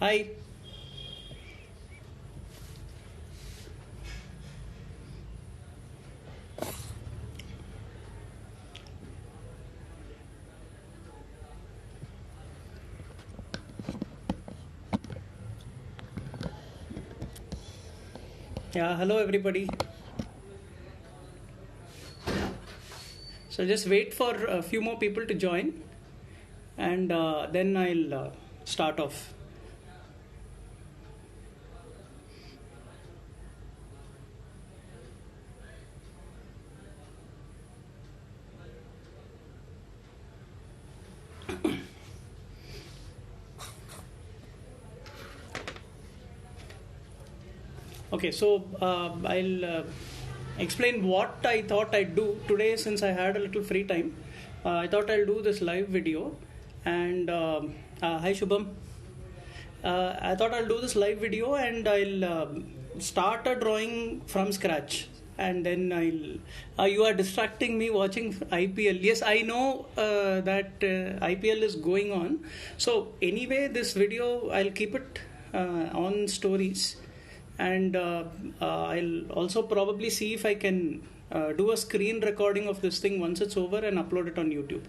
Hi. Yeah, hello everybody. So just wait for a few more people to join and then I'll start off. Okay, so I'll explain what I thought I'd do today since I had a little free time. I thought I'll do this live video and hi Shubham. I thought I'll do this live video and I'll start a drawing from scratch. And then you are distracting me watching IPL. Yes, I know that IPL is going on. So anyway, this video, I'll keep it on stories. And I'll also probably see if I can do a screen recording of this thing once it's over and upload it on YouTube.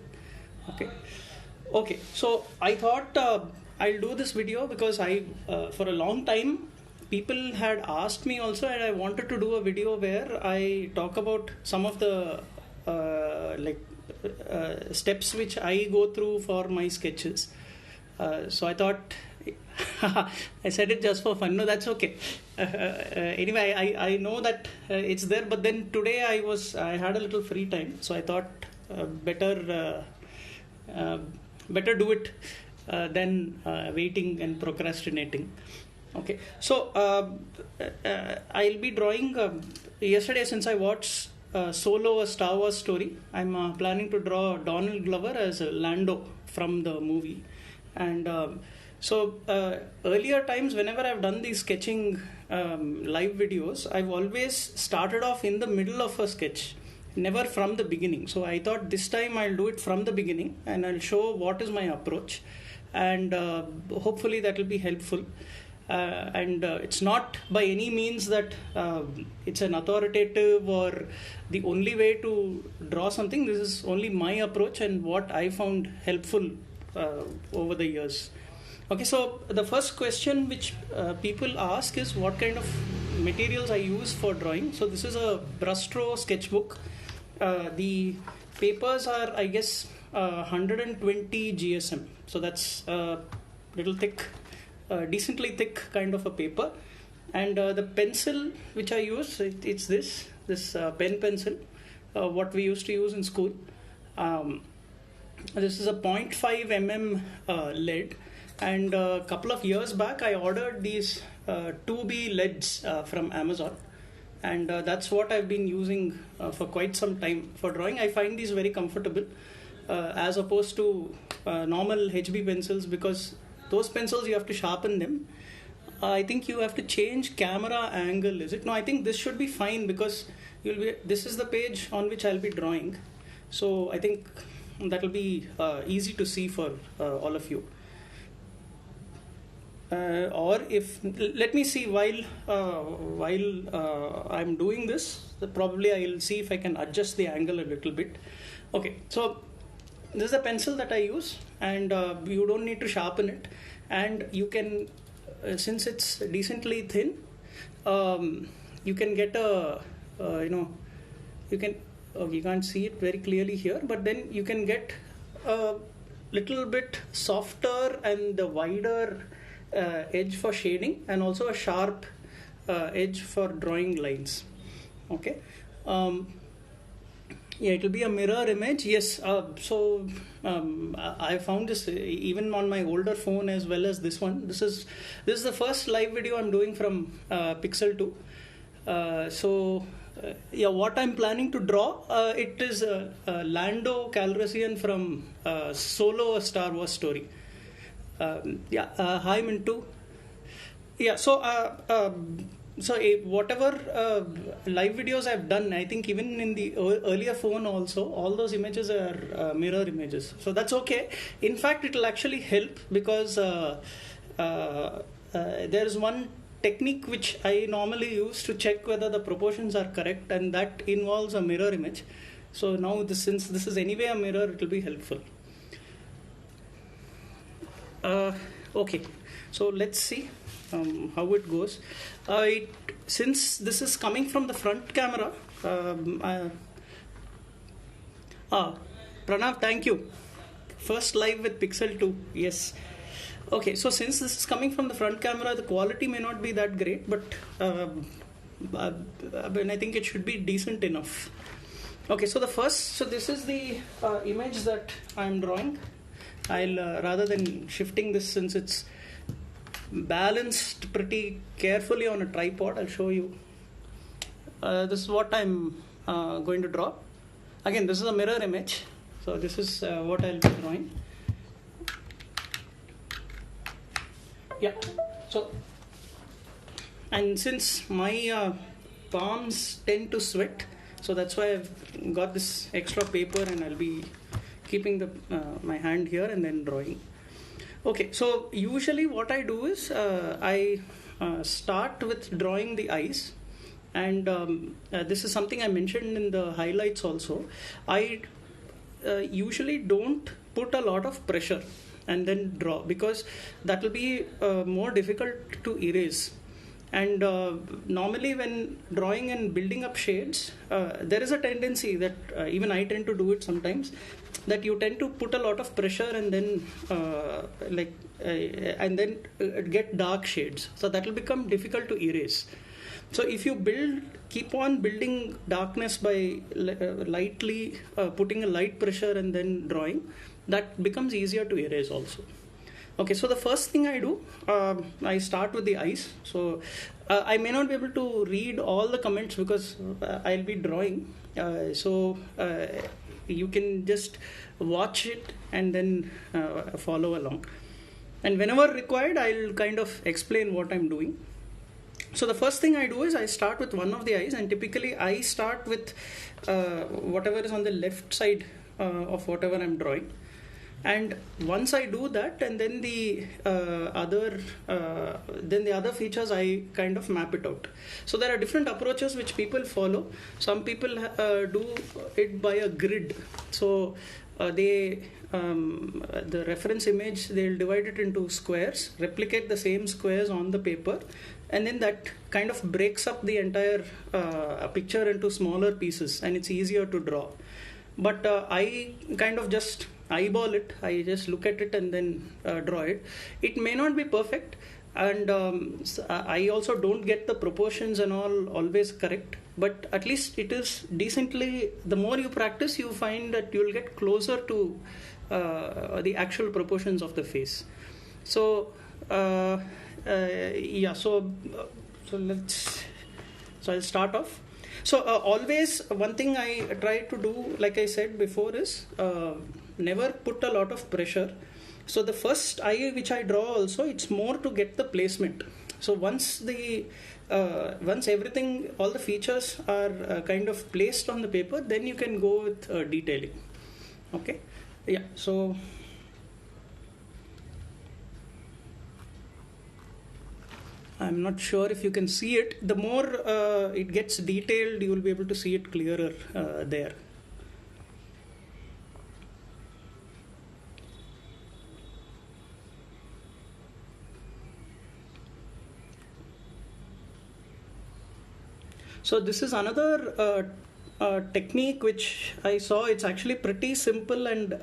Okay, so I thought I'll do this video because for a long time, people had asked me also, and I wanted to do a video where I talk about some of the steps which I go through for my sketches. So I thought, I said it just for fun. No, that's okay. Anyway, I know that it's there, but then today I had a little free time, so I thought better do it than waiting and procrastinating. Okay, so I'll be drawing. Yesterday, since I watched Solo, a Star Wars story, I'm planning to draw Donald Glover as Lando from the movie. And so earlier times, whenever I've done these sketching live videos, I've always started off in the middle of a sketch, never from the beginning. So I thought this time I'll do it from the beginning and I'll show what is my approach, and hopefully that will be helpful. And it's not by any means that it's an authoritative or the only way to draw something. This is only my approach and what I found helpful over the years. Okay, so the first question which people ask is what kind of materials I use for drawing. So this is a Brustro sketchbook. The papers are, I guess, 120 GSM. So that's a little thick, decently thick kind of a paper. And the pencil which I use, it's this pen pencil, what we used to use in school. This is a 0.5 mm lead. And a couple of years back, I ordered these 2B leads from Amazon. And that's what I've been using for quite some time for drawing. I find these very comfortable as opposed to normal HB pencils, because those pencils you have to sharpen them. I think you have to change camera angle, is it? No, I think this should be fine because this is the page on which I'll be drawing. So I think that will be easy to see for all of you. Or if let me see while I'm doing this, probably I'll see if I can adjust the angle a little bit. Okay, so this is a pencil that I use, and you don't need to sharpen it, and you can since it's decently thin, you can get a you can't see it very clearly here, but then you can get a little bit softer and the wider edge for shading, and also a sharp edge for drawing lines. Okay, yeah, it will be a mirror image. Yes, I found this even on my older phone as well as this one. This is the first live video I'm doing from Pixel 2. Yeah, what I'm planning to draw, it is Lando Calrissian from Solo, a Star Wars story. Hi Mintu. Yeah, so whatever live videos I've done, I think even in the earlier phone also, all those images are mirror images. So that's okay. In fact, it will actually help because there is one technique which I normally use to check whether the proportions are correct, and that involves a mirror image. So now since this is anyway a mirror, it will be helpful. Okay, so let's see how it goes. Since this is coming from the front camera, Pranav, thank you. First live with Pixel 2, yes. Okay, so since this is coming from the front camera, the quality may not be that great, but I think it should be decent enough. Okay, so this is the image that I'm drawing. I'll rather than shifting this, since it's balanced pretty carefully on a tripod, I'll show you. This is what I'm going to draw. Again, this is a mirror image, so this is what I'll be drawing. Yeah, so, and since my palms tend to sweat, so that's why I've got this extra paper, and I'll be keeping my hand here and then drawing. Okay, so usually what I do is I start with drawing the eyes, and this is something I mentioned in the highlights also. I usually don't put a lot of pressure and then draw, because that will be more difficult to erase. And normally when drawing and building up shades, there is a tendency that even I tend to do it sometimes, that you tend to put a lot of pressure and then get dark shades. So that will become difficult to erase. So if you keep on building darkness by lightly putting a light pressure and then drawing, that becomes easier to erase also. Okay, so the first thing I do, I start with the eyes. So I may not be able to read all the comments because I'll be drawing. So you can just watch it and then follow along. And whenever required, I'll kind of explain what I'm doing. So the first thing I do is I start with one of the eyes, and typically I start with whatever is on the left side of whatever I'm drawing. And once I do that, and then the other features, I kind of map it out. So there are different approaches which people follow. Some people do it by a grid. So the reference image, they'll divide it into squares, replicate the same squares on the paper, and then that kind of breaks up the entire picture into smaller pieces, and it's easier to draw. But I kind of just eyeball it. I just look at it and then draw it. It may not be perfect, and I also don't get the proportions and all always correct, but at least it is decently. The more you practice, you find that you'll get closer to the actual proportions of the face. So so I'll start off. So always one thing I try to do, like I said before, is never put a lot of pressure. So the first eye which I draw also, it's more to get the placement. So once everything, all the features are kind of placed on the paper, then you can go with detailing. Okay, yeah. So I'm not sure if you can see it. The more it gets detailed, you will be able to see it clearer there. So this is another technique which I saw. It's actually pretty simple, and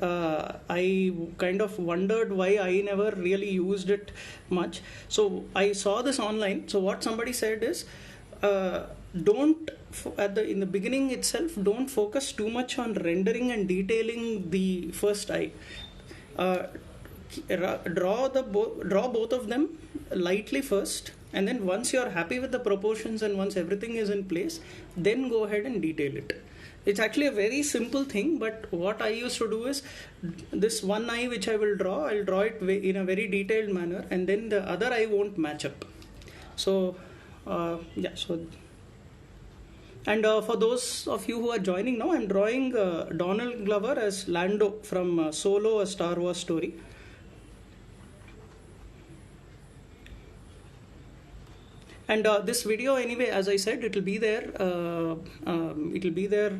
I kind of wondered why I never really used it much. So I saw this online. So what somebody said is, in the beginning itself, don't focus too much on rendering and detailing the first eye. Draw both of them lightly first, and then once you're happy with the proportions and once everything is in place, then go ahead and detail it. It's actually a very simple thing, but what I used to do is, this one eye which I'll draw it in a very detailed manner, and then the other eye won't match up. So and for those of you who are joining now, I'm drawing Donald Glover as Lando from Solo, a Star Wars story. And this video, anyway, as I said, it will be there. It will be there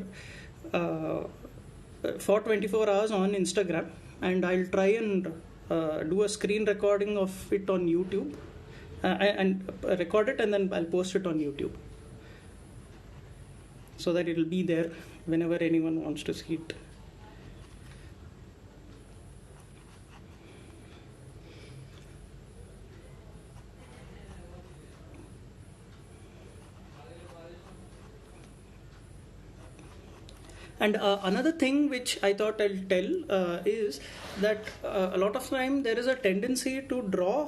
for 24 hours on Instagram, and I'll try and do a screen recording of it on YouTube, and record it, and then I'll post it on YouTube, so that it will be there whenever anyone wants to see it. And another thing which I thought I'll tell is that a lot of time there is a tendency to draw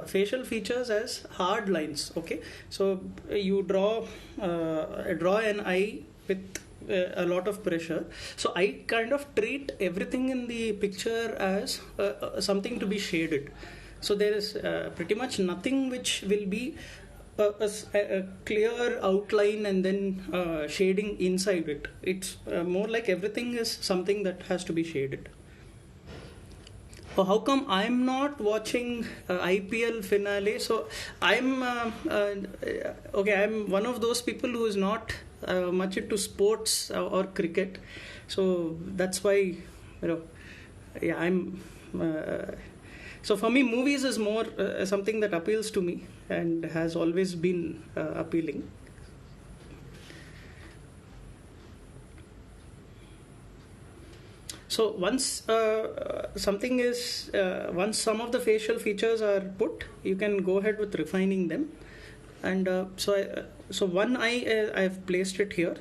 facial features as hard lines. Okay, so you draw an eye with a lot of pressure. So I kind of treat everything in the picture as something to be shaded. So there is pretty much nothing which will be a clear outline and then shading inside it. It's more like everything is something that has to be shaded. How come I'm not watching IPL finale? So I'm I'm one of those people who is not much into sports or cricket. So that's why, I'm. So for me, movies is more something that appeals to me and has always been appealing. So once once some of the facial features are put, you can go ahead with refining them. And so one eye I've placed it here.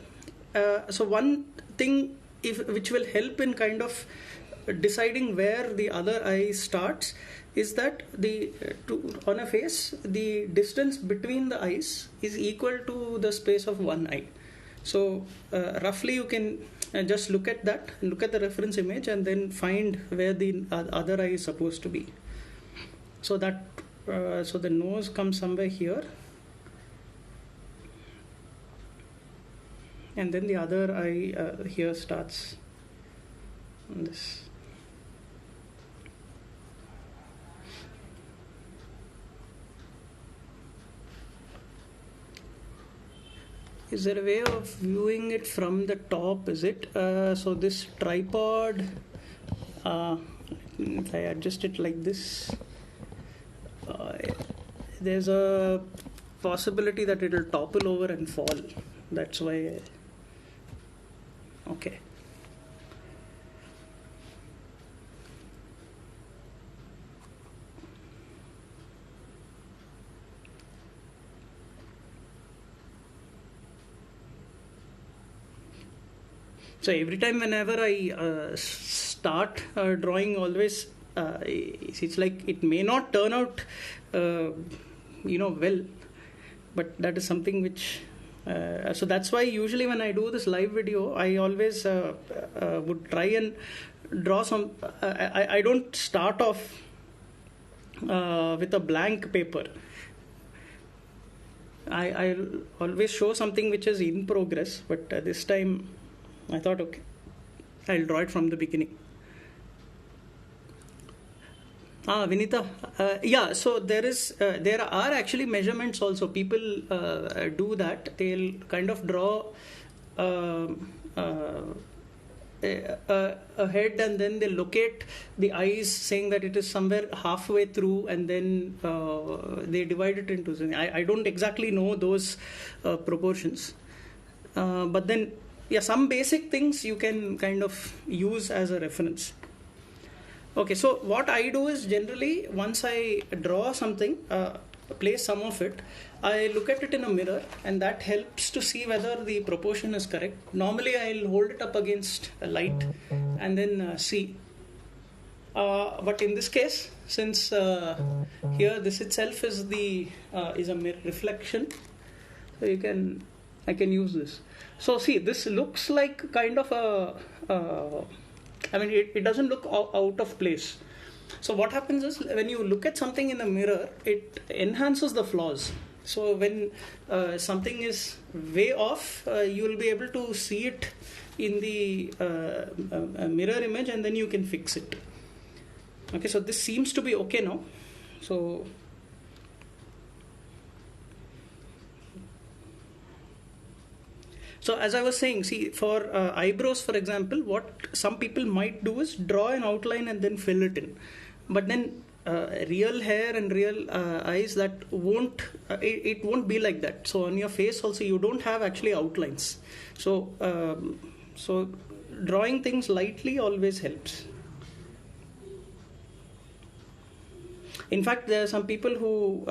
So one thing which will help in kind of deciding where the other eye starts is that on a face, the distance between the eyes is equal to the space of one eye. So roughly you can just look at that, look at the reference image, and then find where the other eye is supposed to be. So that so the nose comes somewhere here, and then the other eye here starts on this. Is there a way of viewing it from the top? Is it? So this tripod, if I adjust it like this, there's a possibility that it will topple over and fall. That's why. Okay. So every time whenever I start drawing, always it's like it may not turn out well, but that is something which so that's why usually when I do this live video, I always would try and draw some. I don't start off with a blank paper. I always show something which is in progress, but this time I thought, okay, I'll draw it from the beginning. Vinita, yeah. So there are actually measurements also. People do that. They'll kind of draw a head, and then they locate the eyes, saying that it is somewhere halfway through, and then they divide it into something. I don't exactly know those proportions, but then. Yeah, some basic things you can kind of use as a reference. Okay, so what I do is generally once I draw something, place some of it, I look at it in a mirror, and that helps to see whether the proportion is correct. Normally I'll hold it up against a light and then see. But in this case, since here this itself is a mirror reflection, so I can use this. So see, this looks like kind of it doesn't look out of place. So what happens is when you look at something in a mirror, it enhances the flaws. So when something is way off, you will be able to see it in the mirror image, and then you can fix it. Okay, so this seems to be okay now. So So as I was saying, see, for eyebrows, for example, what some people might do is draw an outline and then fill it in. But then real hair and real eyes, that won't it won't be like that. So on your face also, you don't have actually outlines. So drawing things lightly always helps. In fact, there are some people who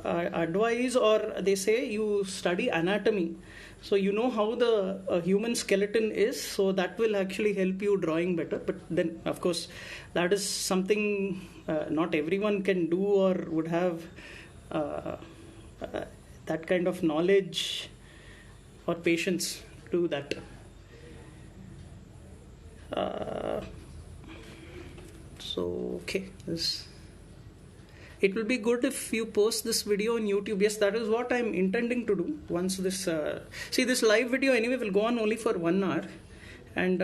advise, or they say, you study anatomy, so you know how the human skeleton is, so that will actually help you drawing better. But then, of course, that is something not everyone can do or would have that kind of knowledge or patience to do that. Okay, this. It will be good if you post this video on YouTube. Yes, that is what I'm intending to do. Once this, see, this live video anyway will go on only for 1 hour, and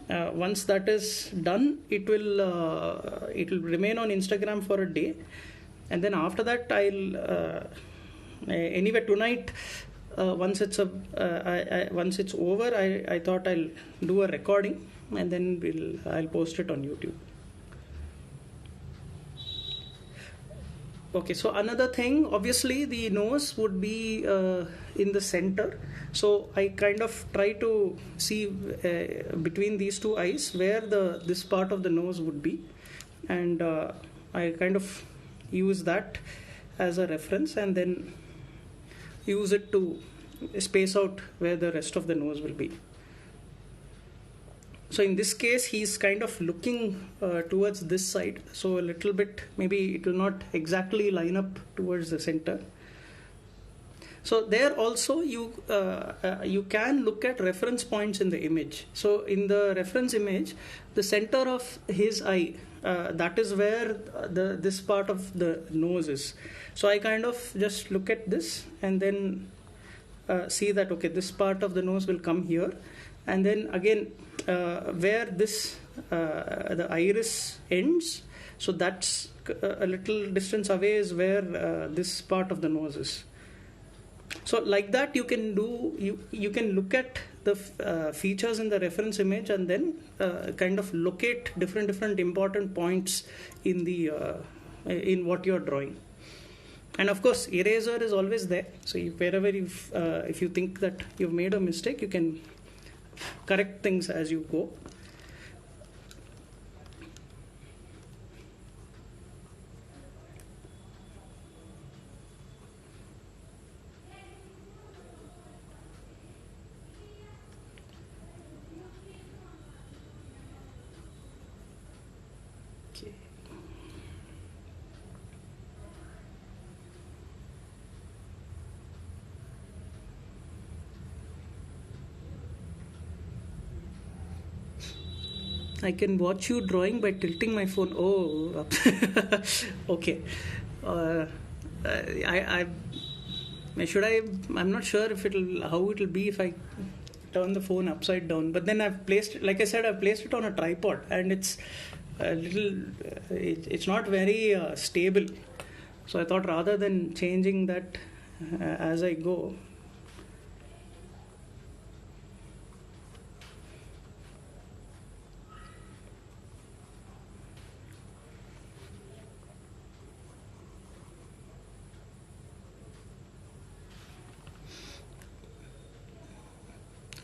once that is done, it will remain on Instagram for a day, and then after that, I'll anyway tonight. Once it's over, I thought I'll do a recording, and then I'll post it on YouTube. Okay, so another thing, obviously the nose would be in the center. So I kind of try to see between these two eyes where this part of the nose would be, and I kind of use that as a reference and then use it to space out where the rest of the nose will be. So in this case, he's kind of looking towards this side. So a little bit, maybe it will not exactly line up towards the center. So there also you can look at reference points in the image. So in the reference image, the center of his eye, that is where this part of the nose is. So I kind of just look at this and then see that, okay, this part of the nose will come here. And then again, where this the iris ends, so that's a little distance away is where this part of the nose is. So like that, you can look at the features in the reference image and then kind of locate different important points in what you're drawing. And of course, eraser is always there. So wherever if you think that you've made a mistake, you can correct things as you go. Okay. I can watch you drawing by tilting my phone. Oh, okay. I'm not sure how it'll be if I turn the phone upside down. But then I've placed it on a tripod, and it's a little. It's not very stable. So I thought rather than changing that as I go.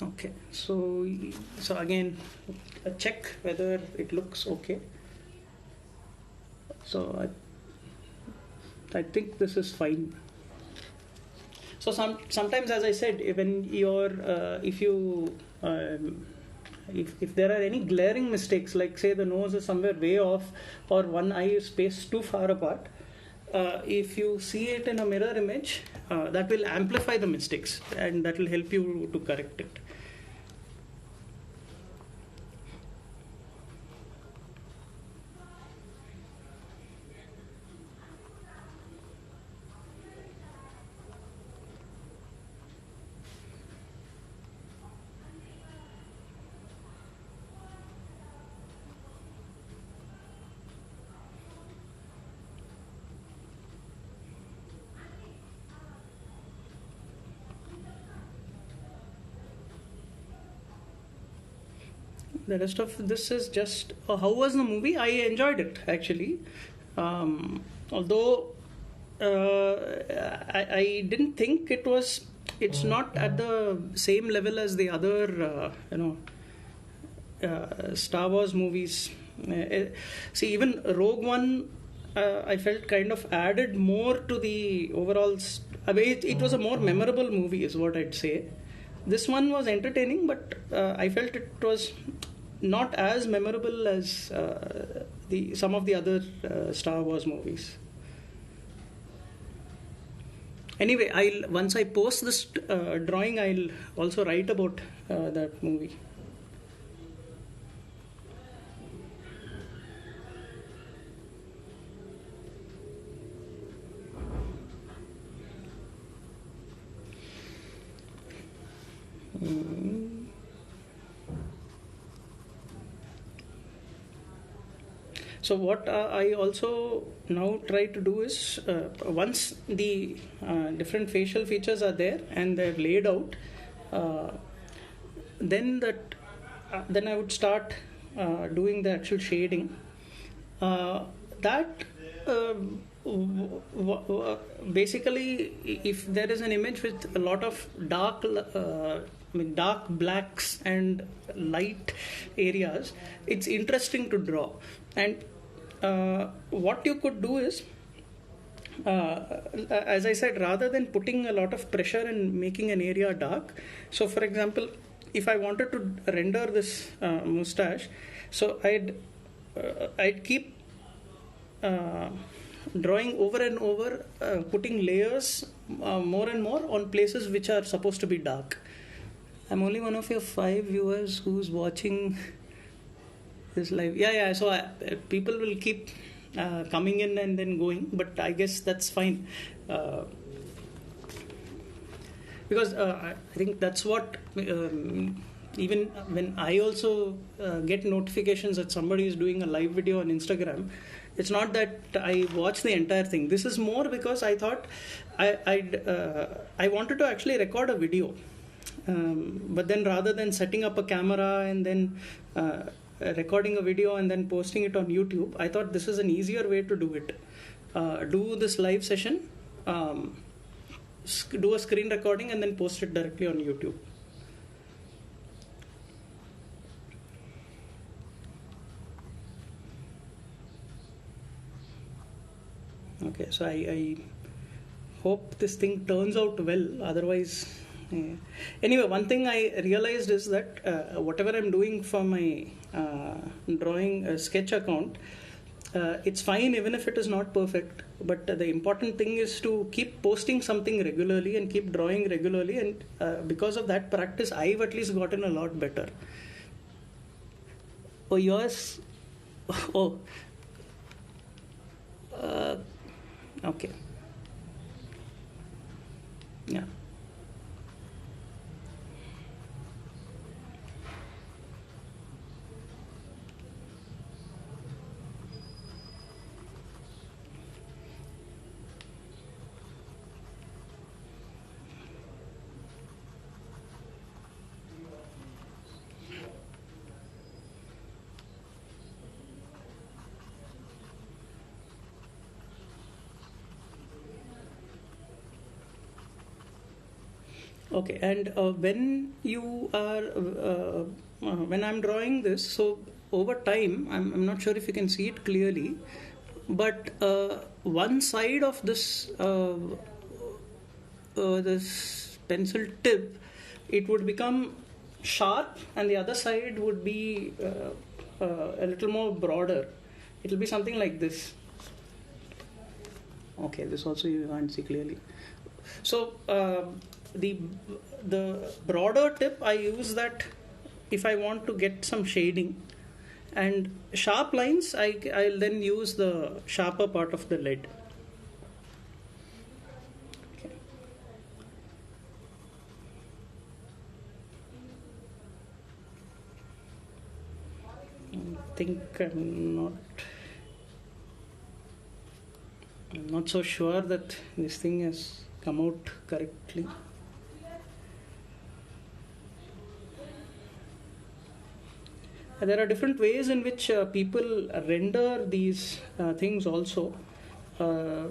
Okay, so again, check whether it looks okay. So I think this is fine. So sometimes, as I said, when if there are any glaring mistakes, like say the nose is somewhere way off or one eye is spaced too far apart, if you see it in a mirror image, that will amplify the mistakes and that will help you to correct it. The rest of this is just how was the movie? I enjoyed it actually, although I didn't think it was. It's not at the same level as the other, Star Wars movies. See, even Rogue One, I felt kind of added more to the overall. I mean, it was a more memorable movie, is what I'd say. This one was entertaining, but I felt it was not as memorable as the some of the other Star Wars movies. Anyway, I'll once I post this drawing, I'll also write about that movie. So what I also now try to do is once the different facial features are there and they're laid out, then I would start doing the actual shading. That basically, if there is an image with a lot of dark blacks and light areas, it's interesting to draw. And what you could do is, as I said, rather than putting a lot of pressure and making an area dark, so for example, if I wanted to render this mustache, so I'd keep drawing over and over, putting layers more and more on places which are supposed to be dark. I'm only one of your 5 viewers who's watching this live. Yeah. So people will keep coming in and then going, but I guess that's fine. Because I think that's what, even when I also get notifications that somebody is doing a live video on Instagram, it's not that I watch the entire thing. This is more because I thought I wanted to actually record a video. But then rather than setting up a camera and then recording a video and then posting it on YouTube, I thought this is an easier way to do it. Do this live session, do a screen recording and then post it directly on YouTube. Okay, so I hope this thing turns out well. Otherwise, anyway, one thing I realized is that whatever I'm doing for my drawing sketch account, it's fine even if it is not perfect. But the important thing is to keep posting something regularly and keep drawing regularly. And because of that practice, I've at least gotten a lot better. Oh, yours? Oh. Okay. Yeah. Okay, and when you are when I'm drawing this, so over time, I'm not sure if you can see it clearly, but one side of this this pencil tip, it would become sharp, and the other side would be a little more broader. It'll be something like this. Okay, this also you can't see clearly. So the broader tip, I use that if I want to get some shading, and sharp lines I'll then use the sharper part of the lead. Okay. I think I'm not so sure that this thing has come out correctly. there are different ways in which people render these things also. Uh,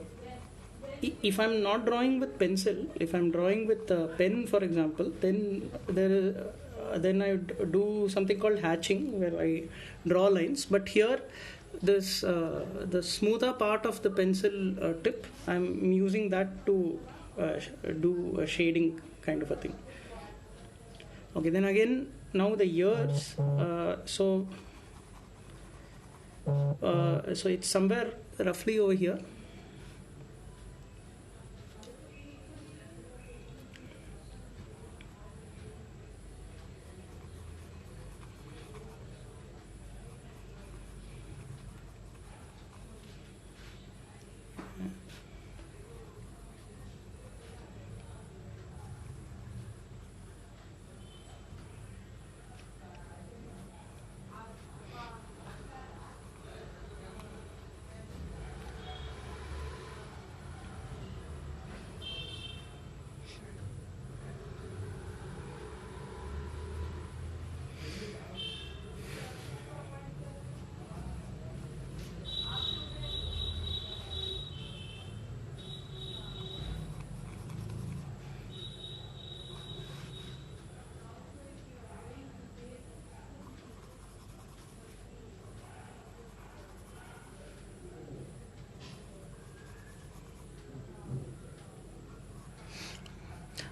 if I'm not drawing with pencil, if I'm drawing with pen, for example, then I would do something called hatching, where I draw lines. But here, this the smoother part of the pencil tip, I'm using that to do a shading kind of a thing. Okay, then again, now the ears. So it's somewhere roughly over here.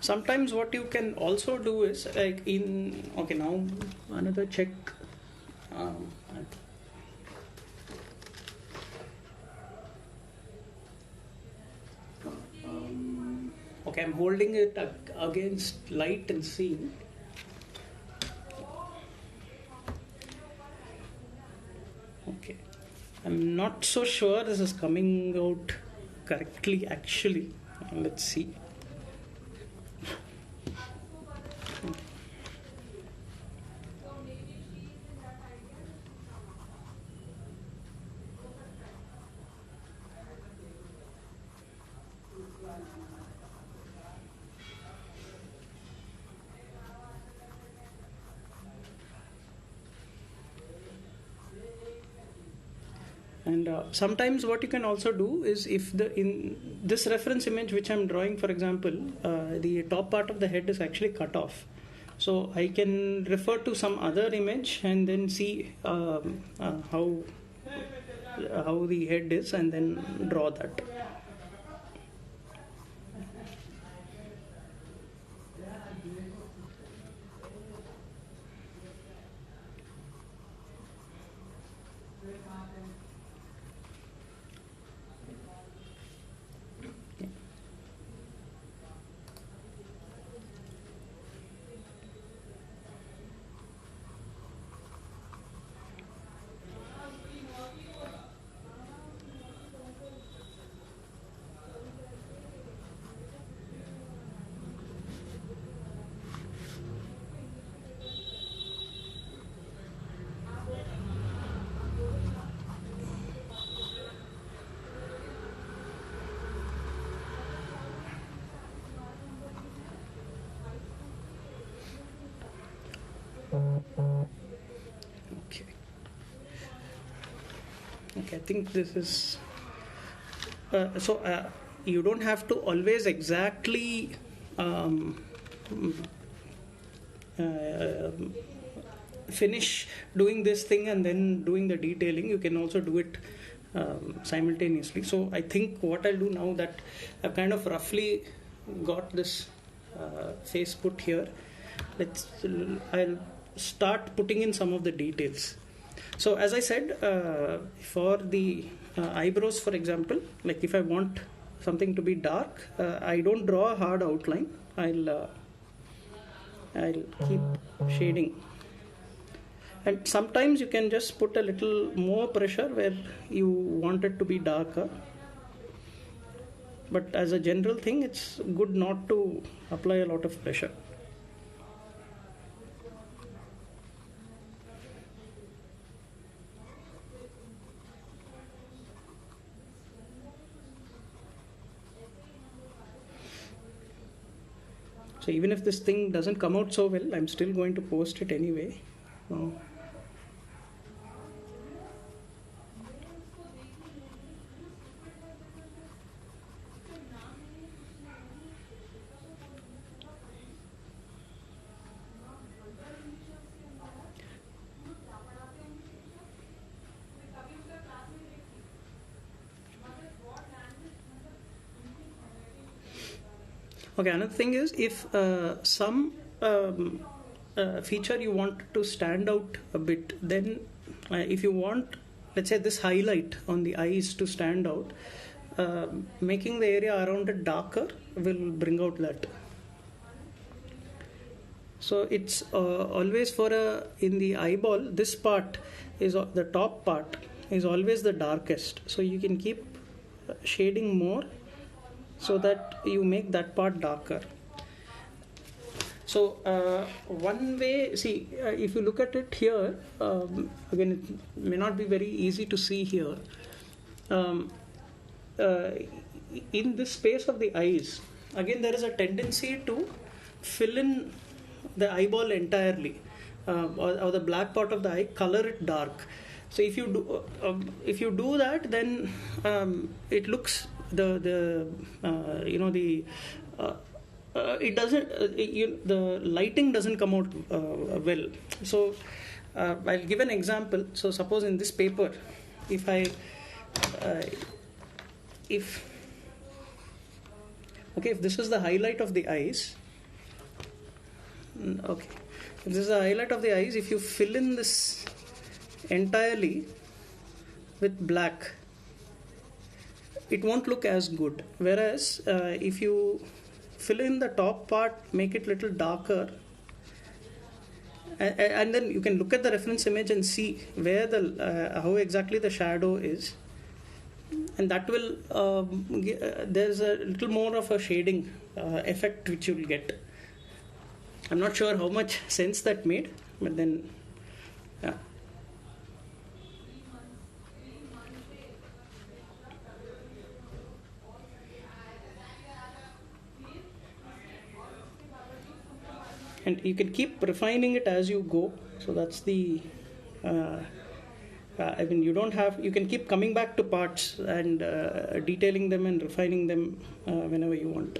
Sometimes what you can also do is like okay, now another check. um, okay, I'm holding it against light and scene. Okay, I'm not so sure this is coming out correctly actually. Let's see. And sometimes what you can also do is, if in this reference image which I'm drawing, for example, the top part of the head is actually cut off. So I can refer to some other image and then see how the head is, and then draw that. Okay. Okay, I think this is you don't have to always exactly uh, finish doing this thing and then doing the detailing. You can also do it simultaneously. So I think what I'll do now, that I've kind of roughly got this face put here, I'll start putting in some of the details. So as I said, for the eyebrows, for example, like if I want something to be dark, I don't draw a hard outline. I'll keep shading. And sometimes you can just put a little more pressure where you want it to be darker. But as a general thing, it's good not to apply a lot of pressure. So even if this thing doesn't come out so well, I'm still going to post it anyway. Okay, another thing is if some feature you want to stand out a bit, then if you want, let's say, this highlight on the eyes to stand out, making the area around it darker will bring out that. So it's always for in the eyeball, this part is the top part is always the darkest. So you can keep shading more so that you make that part darker. So one way, see, if you look at it here, again, it may not be very easy to see here. Um, uh, in this space of the eyes, again, there is a tendency to fill in the eyeball entirely, or the black part of the eye, color it dark. So if you do that, then it looks the it doesn't the lighting doesn't come out well. So I'll give an example. So suppose in this paper, if I if this is the highlight of the eyes, okay, if this is the highlight of the eyes, if you fill in this entirely with black, it won't look as good. Whereas if you fill in the top part, make it little darker, and then you can look at the reference image and see where the how exactly the shadow is, and that will there's a little more of a shading effect which you'll get. I'm not sure how much sense that made, but then yeah. And you can keep refining it as you go. So that's the I mean, you can keep coming back to parts and detailing them and refining them whenever you want.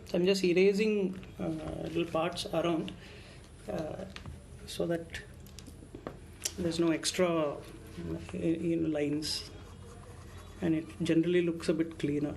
So I'm just erasing little parts around so that there's no extra lines, and it generally looks a bit cleaner.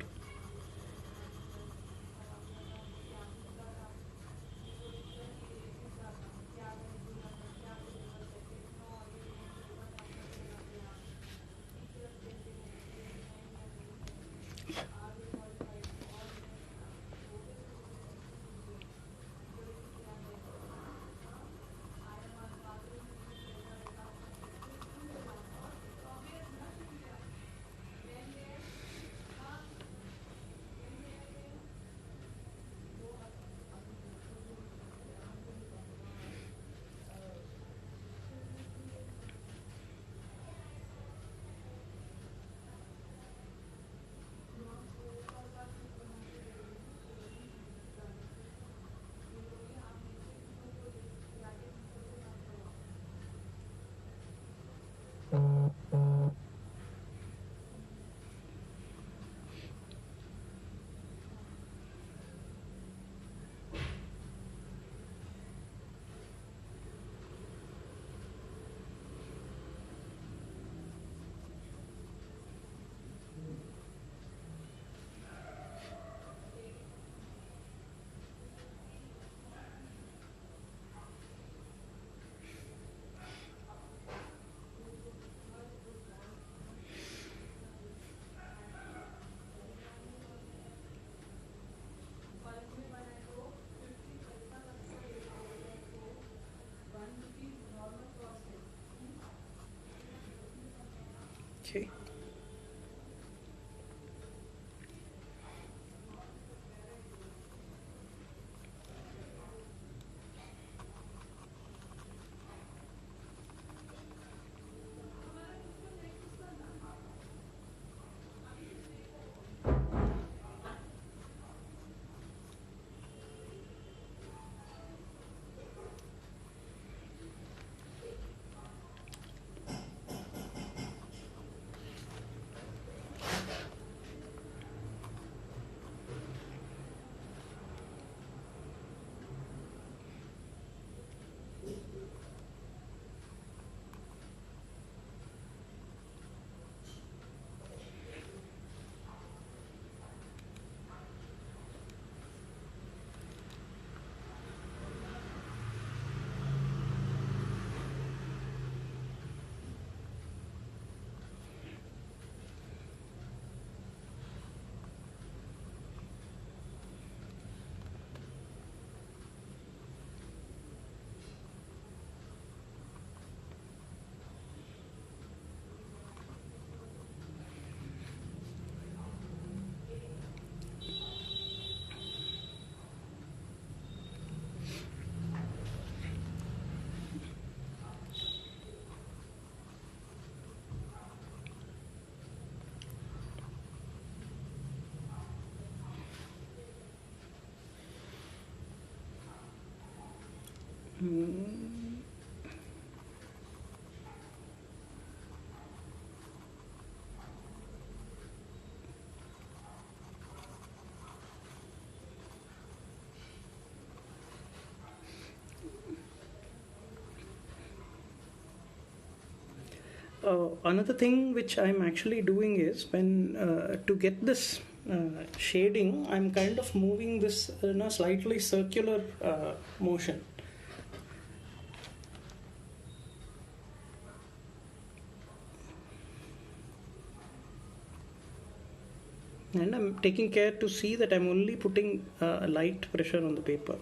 Okay. Another thing which I'm actually doing is when to get this shading, I'm kind of moving this in a slightly circular motion. And I'm taking care to see that I'm only putting light pressure on the paper.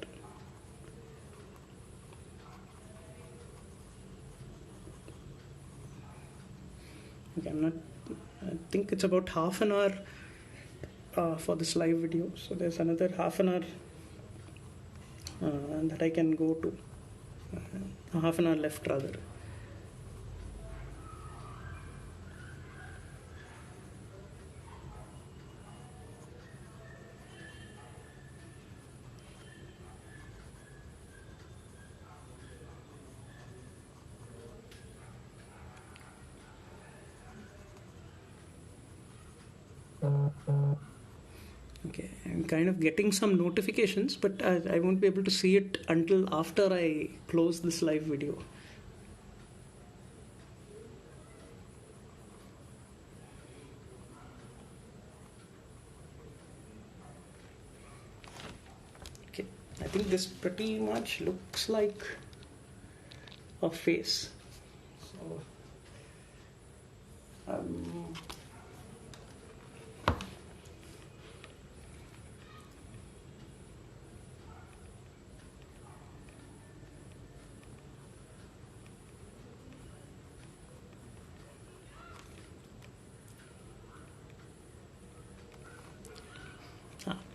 Okay, I think it's about half an hour for this live video. So there's another half an hour that I can go to. Half an hour left rather. Okay, I'm kind of getting some notifications, but I won't be able to see it until after I close this live video. Okay, I think this pretty much looks like a face. So,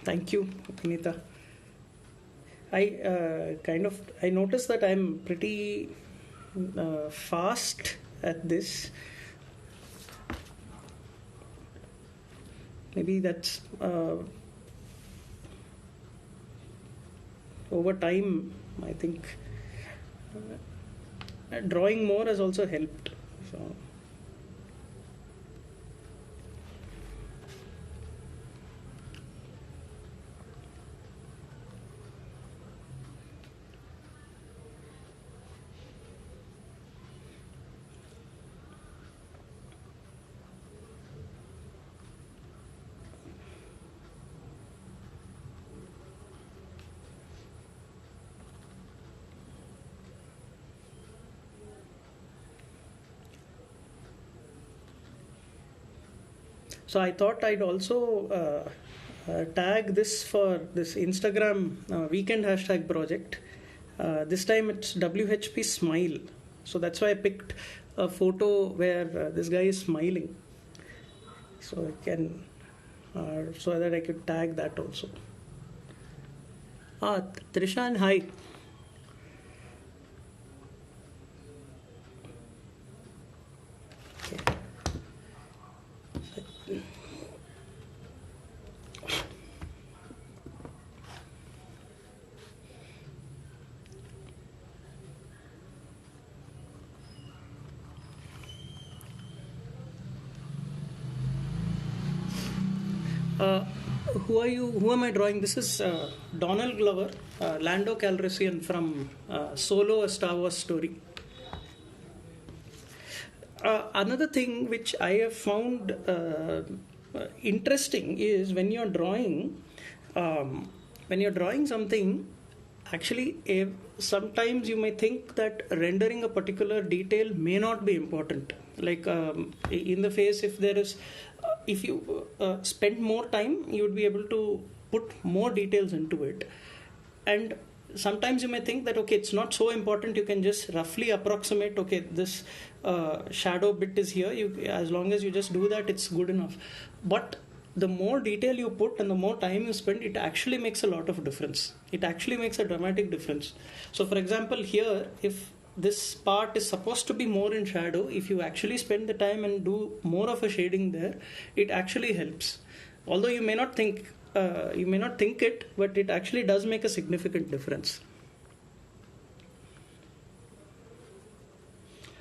thank you, Vinita. I noticed that I'm pretty fast at this. Maybe that's over time. I think drawing more has also helped. So. So I thought I'd also tag this for this Instagram weekend hashtag project. This time it's WHP Smile. So that's why I picked a photo where this guy is smiling. so I can so that I could tag that also. Trishan, hi. Okay. Uh, who are you? Who am I drawing? This is Donald Glover, Lando Calrissian from Solo: A Star Wars Story. Another thing which I have found interesting is when you're drawing something, actually, sometimes you may think that rendering a particular detail may not be important. Like in the face, if you spend more time, you would be able to put more details into it. And sometimes you may think that okay, it's not so important, you can just roughly approximate, okay, this shadow bit is here, as long as you just do that, it's good enough. But the more detail you put and the more time you spend, it actually makes a lot of difference. It actually makes a dramatic difference. So for example, here, if this part is supposed to be more in shadow, if you actually spend the time and do more of a shading there, it actually helps. Although you may not think it, but it actually does make a significant difference.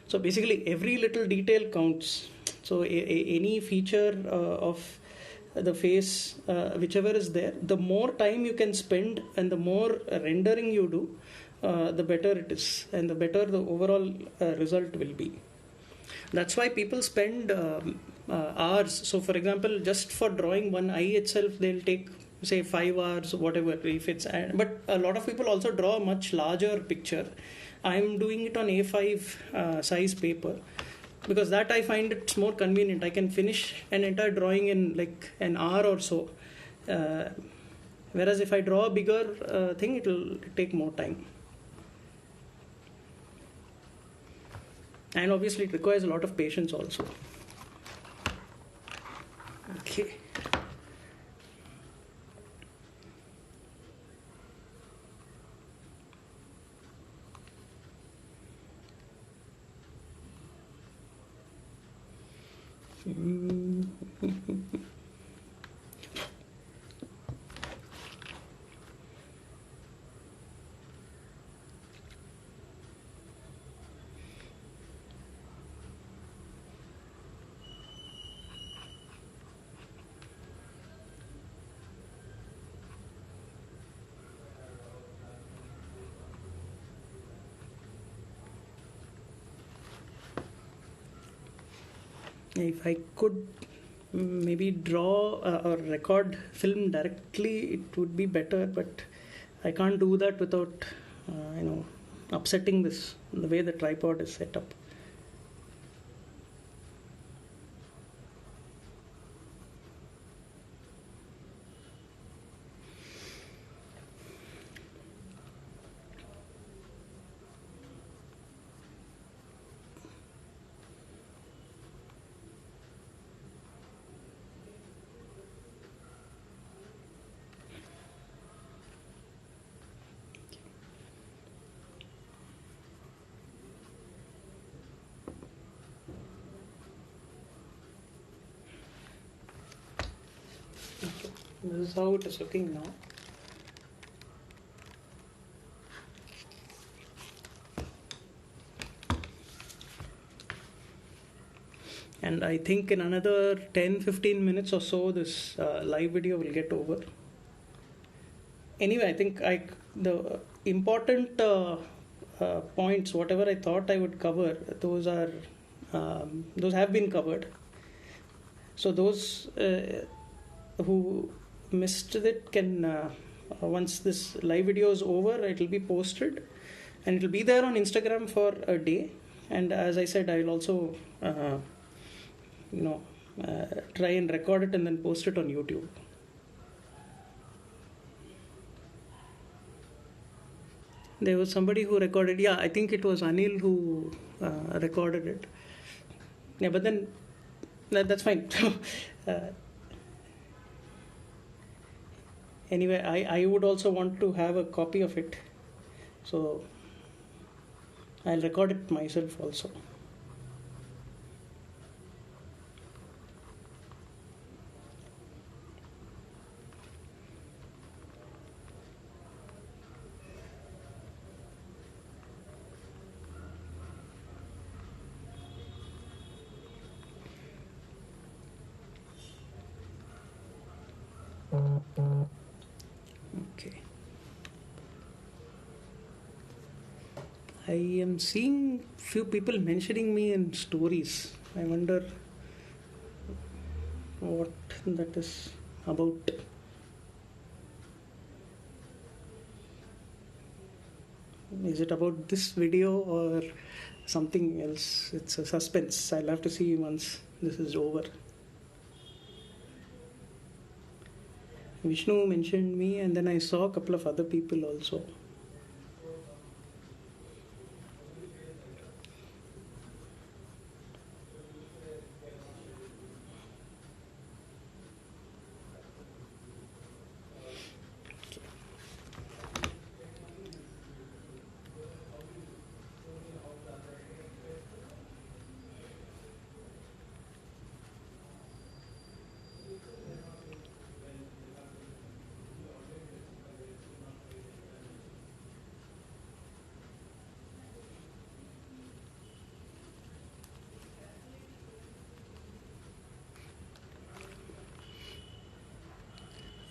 So basically, every little detail counts. So any feature of the face, whichever is there, the more time you can spend and the more rendering you do, the better it is, and the better the overall result will be. That's why people spend hours. So for example, just for drawing one eye itself, they'll take say 5 hours, whatever, if it's. But a lot of people also draw a much larger picture. I'm doing it on A5 size paper, because that I find it's more convenient. I can finish an entire drawing in like an hour or so. Whereas if I draw a bigger thing, it will take more time. And obviously it requires a lot of patience also. Okay. If I could maybe draw or record film directly, it would be better, but I can't do that without upsetting the way the tripod is set up. This is how it is looking now. And I think in another 10-15 minutes or so, this live video will get over. Anyway, I think the important points, whatever I thought I would cover, those have been covered. So those who missed it can, once this live video is over, it will be posted, and it will be there on Instagram for a day. And as I said, I will also try and record it and then post it on YouTube. There was somebody who recorded. Yeah, I think it was Anil who recorded it. Yeah, but then that's fine. Uh, anyway, I would also want to have a copy of it, so I'll record it myself also. Okay. I am seeing few people mentioning me in stories. I wonder what that is about. Is it about this video or something else? It's a suspense. I'll have to see once this is over. Vishnu mentioned me, and then I saw a couple of other people also.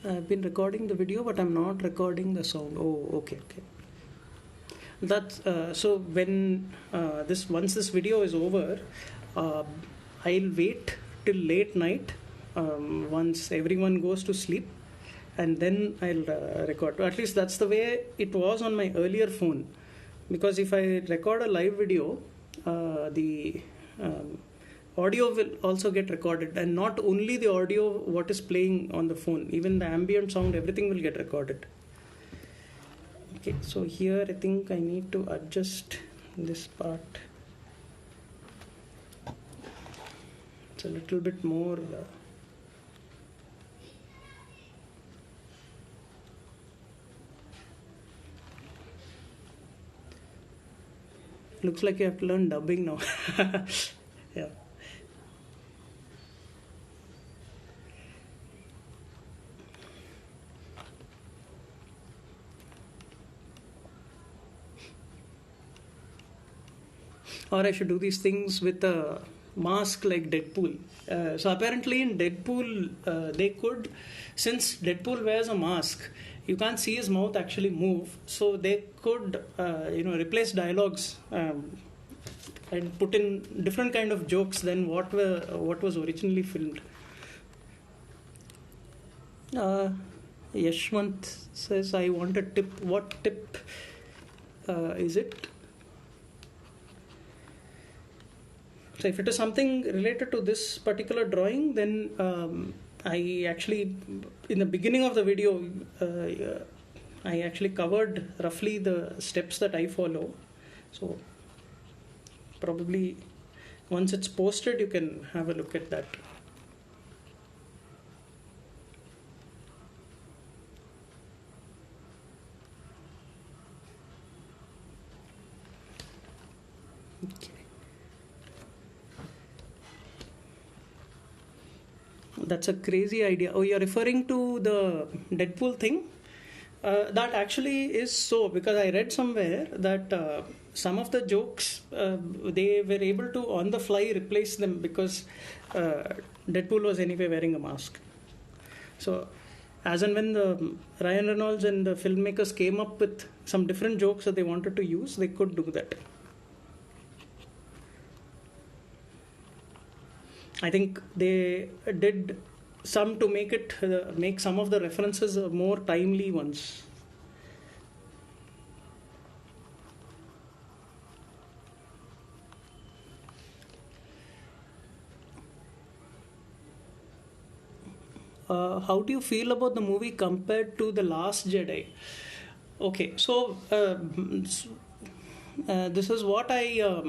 I've been recording the video, but I'm not recording the sound. Oh, okay. That's so when once this video is over, I'll wait till late night, once everyone goes to sleep, and then I'll record. At least that's the way it was on my earlier phone, because if I record a live video, the audio will also get recorded, and not only the audio what is playing on the phone, even the ambient sound, everything will get recorded. Okay, so here I think I need to adjust this part. It's a little bit more looks like you have to learn dubbing now. Yeah. Or I should do these things with a mask like Deadpool. So apparently in Deadpool, they could, since Deadpool wears a mask, you can't see his mouth actually move. So they could, replace dialogues and put in different kind of jokes than what was originally filmed. Yashwant says, I want a tip. What tip is it? So if it is something related to this particular drawing, then I actually, in the beginning of the video, I actually covered roughly the steps that I follow. So probably once it's posted, you can have a look at that. Okay. That's a crazy idea. Oh, you're referring to the Deadpool thing? That actually is so, because I read somewhere that some of the jokes, they were able to on the fly replace them, because Deadpool was anyway wearing a mask. So as and when the Ryan Reynolds and the filmmakers came up with some different jokes that they wanted to use, they could do that. I think they did some to make some of the references more timely ones. How do you feel about the movie compared to The Last Jedi? Okay, so this is what I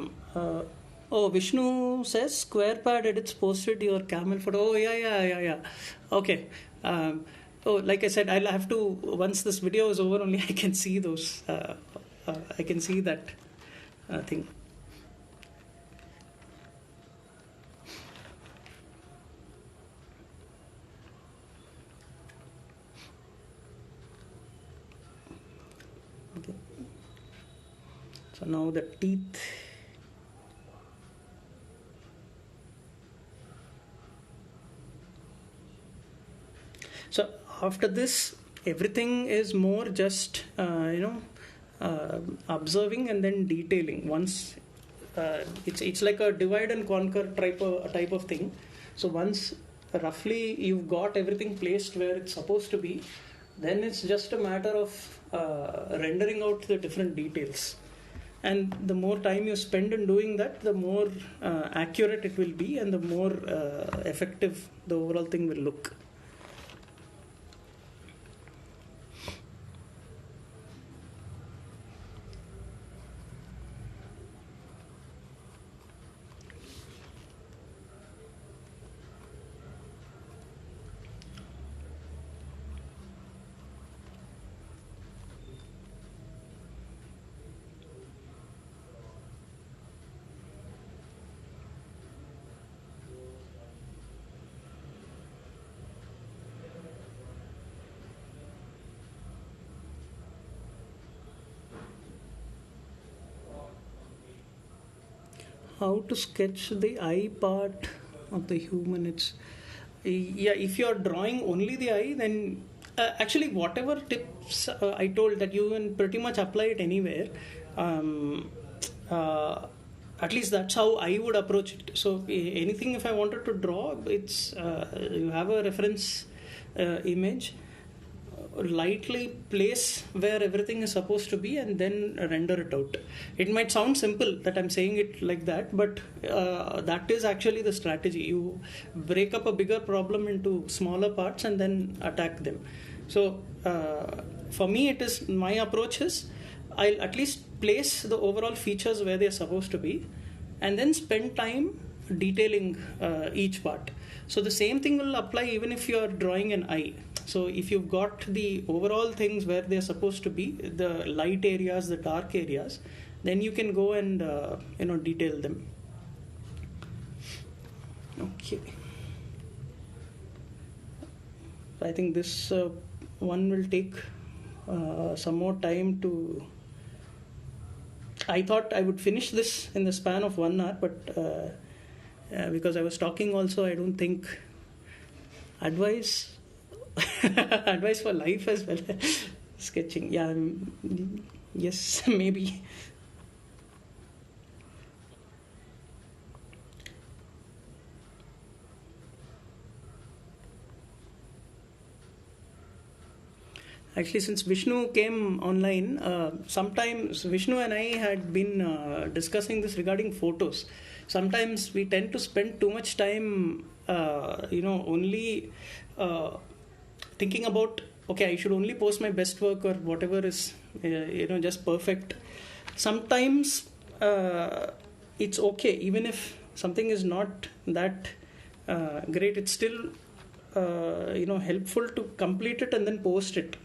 Oh, Vishnu says square pad edits posted your camel photo. Oh, yeah. Okay. Oh, like I said, I'll have to, once this video is over, only I can see those. I can see that thing. Okay. So now the teeth. So after this, everything is more just observing and then detailing. Once it's like a divide and conquer type of thing. So once roughly you've got everything placed where it's supposed to be, then it's just a matter of rendering out the different details. And the more time you spend in doing that, the more accurate it will be, and the more effective the overall thing will look. How to sketch the eye part of the human? It's, yeah, if you're drawing only the eye, then actually whatever tips I told, that you can pretty much apply it anywhere. um, at least that's how I would approach it. So anything, if I wanted to draw, it's you have a reference image, lightly place where everything is supposed to be, and then render it out. It might sound simple that I'm saying it like that, but that is actually the strategy. You break up a bigger problem into smaller parts and then attack them. So for me, it is, my approach is, I'll at least place the overall features where they're supposed to be, and then spend time detailing each part. So the same thing will apply even if you're drawing an eye. So if you've got the overall things where they're supposed to be, the light areas, the dark areas, then you can go and detail them. Okay. I think this one will take some more time to. I thought I would finish this in the span of 1 hour, but because I was talking also, I don't think advice advice for life as well. Sketching, yeah, yes, maybe. Actually, since Vishnu came online, sometimes Vishnu and I had been discussing this regarding photos. Sometimes we tend to spend too much time, only thinking about, okay, I should only post my best work or whatever is, just perfect. Sometimes it's okay, even if something is not that great, it's still, helpful to complete it and then post it.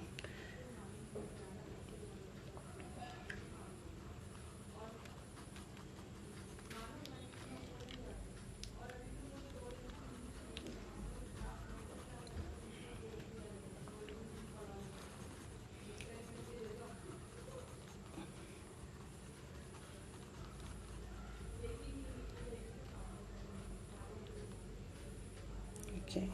Okay.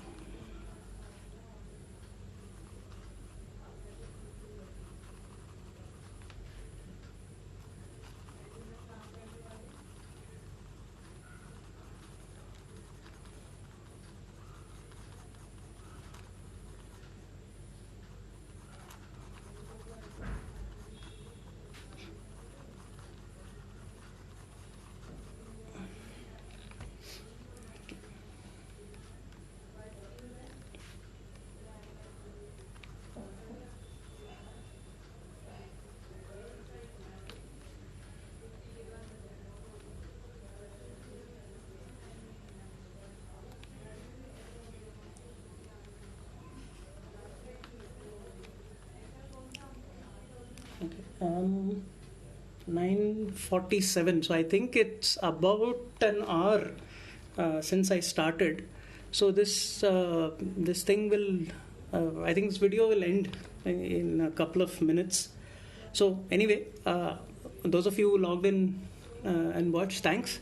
Okay. 9:47. So I think it's about an hour since I started. So this thing will, I think this video will end in a couple of minutes. So anyway, those of you who logged in and watched, thanks.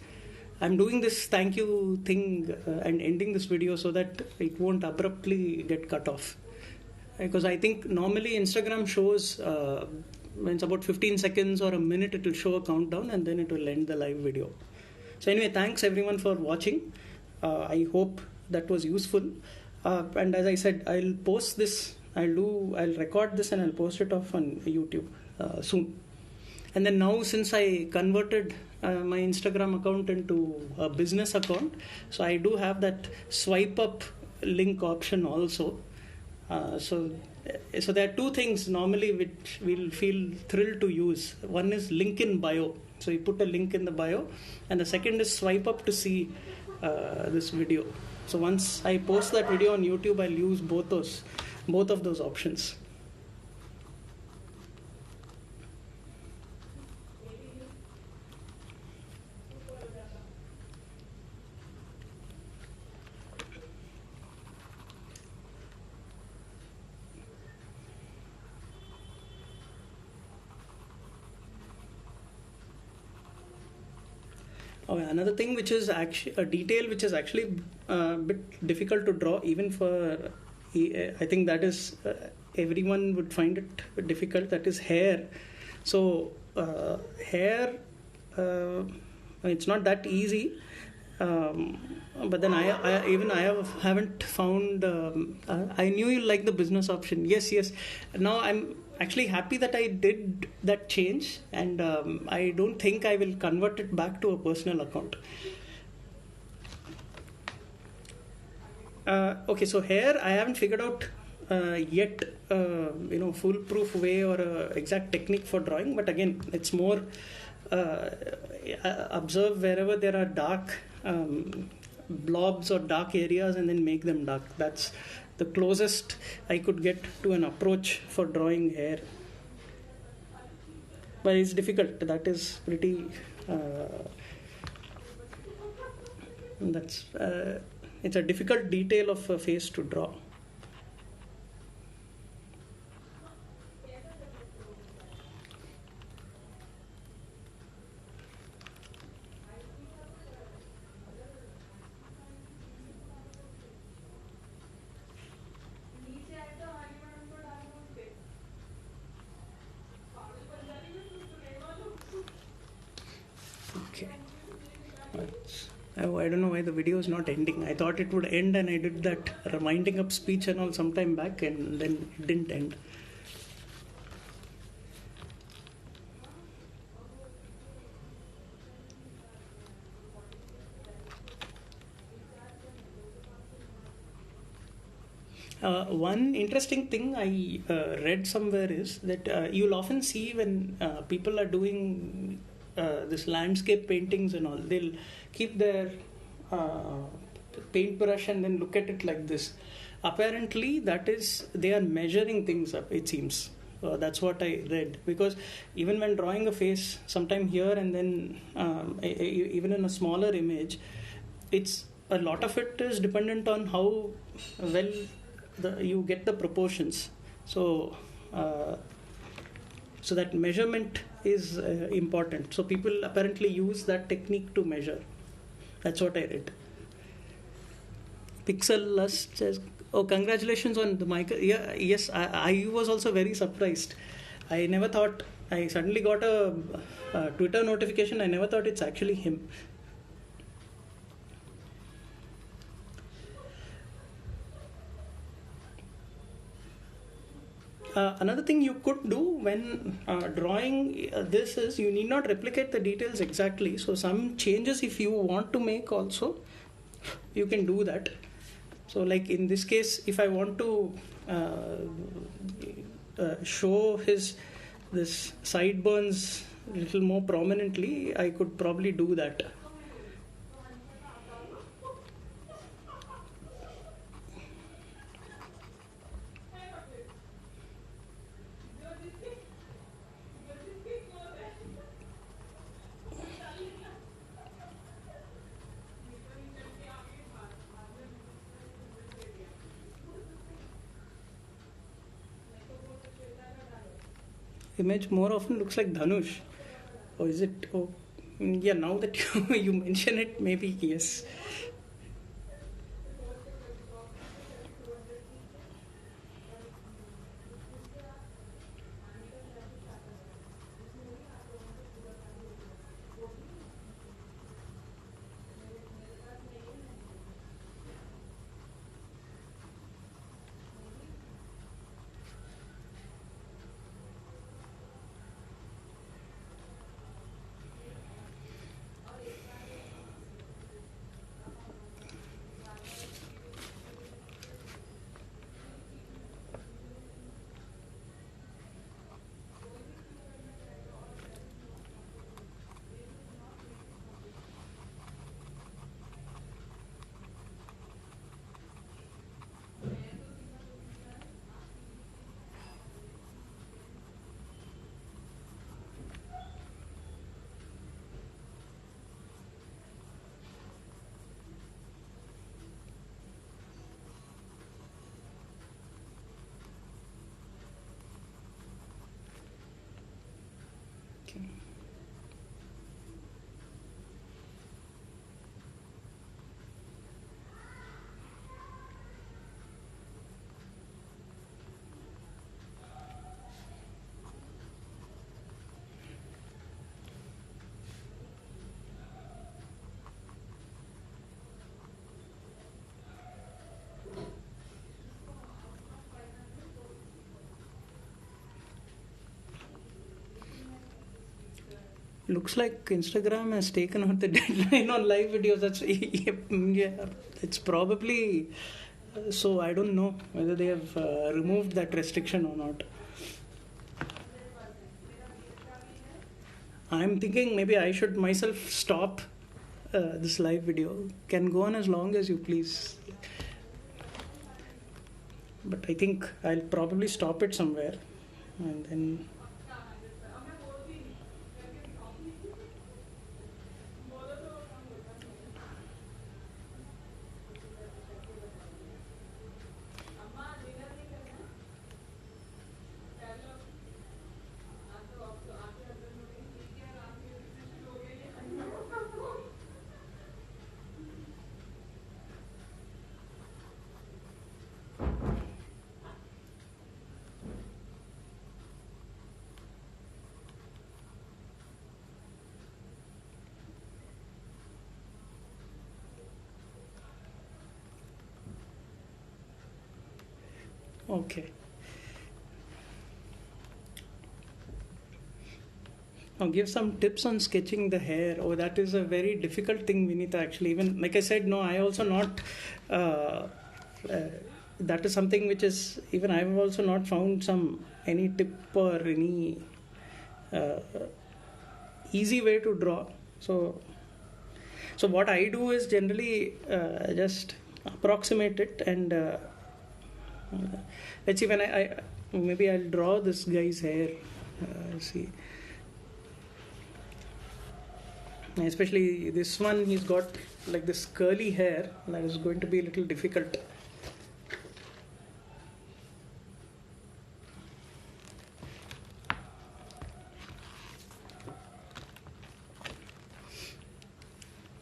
I'm doing this thank you thing and ending this video so that it won't abruptly get cut off. Because I think normally Instagram shows when it's about 15 seconds or a minute, it will show a countdown and then it will end the live video. So anyway, thanks everyone for watching. I hope that was useful. And as I said, I'll post this. I'll record this and I'll post it off on YouTube soon. And then now, since I converted my Instagram account into a business account, so I do have that swipe up link option also. So there are two things normally which we'll feel thrilled to use. One is link in bio. So you put a link in the bio, and the second is swipe up to see this video. So once I post that video on YouTube, I'll use both of those options. Oh, another thing which is actually a detail which is actually a bit difficult to draw even for, I think that is everyone would find it difficult, that is hair. So hair, it's not that easy, but then I haven't found, I knew you like the business option. Yes. Now I'm actually happy that I did that change, and I don't think I will convert it back to a personal account. Okay, so here I haven't figured out yet foolproof way or exact technique for drawing, but again it's more observe wherever there are dark blobs or dark areas and then make them dark. That's the closest I could get to an approach for drawing hair, but it's difficult. That is pretty it's a difficult detail of a face to draw. Okay. I don't know why the video is not ending. I thought it would end, and I did that reminding up speech and all sometime back, and then it didn't end. One interesting thing I read somewhere is that you'll often see when people are doing this landscape paintings and all, they'll keep their paintbrush and then look at it like this. Apparently, that is, they are measuring things up, it seems. That's what I read. Because even when drawing a face, sometime here and then, even in a smaller image, it's a lot of it is dependent on how well you get the proportions. So that measurement is important. So people apparently use that technique to measure. That's what I read. Pixel Lust says, "Oh, congratulations on the mic." Yeah, yes, I was also very surprised. I never thought. I suddenly got a Twitter notification. I never thought it's actually him. Another thing you could do when drawing this is you need not replicate the details exactly. So some changes if you want to make also, you can do that. So like in this case, if I want to show this sideburns a little more prominently, I could probably do that. image more often looks like Dhanush. Or is it? Oh, yeah, now that you mention it, maybe yes. Okay. Looks like Instagram has taken out the deadline on live videos. That's yeah, it's probably so. I don't know whether they have removed that restriction or not. I'm thinking maybe I should myself stop this live video. Can go on as long as you please, but I think I'll probably stop it somewhere, and then. Okay. Now give some tips on sketching the hair. Oh, that is a very difficult thing, Vinita. Actually, even like I said, no, I also not. Uh, uh, that is something which is even I've also not found some any tip or any uh, easy way to draw. So what I do is generally just approximate it and let's see when I maybe I'll draw this guy's hair. See. Especially this one, he's got like this curly hair that is going to be a little difficult.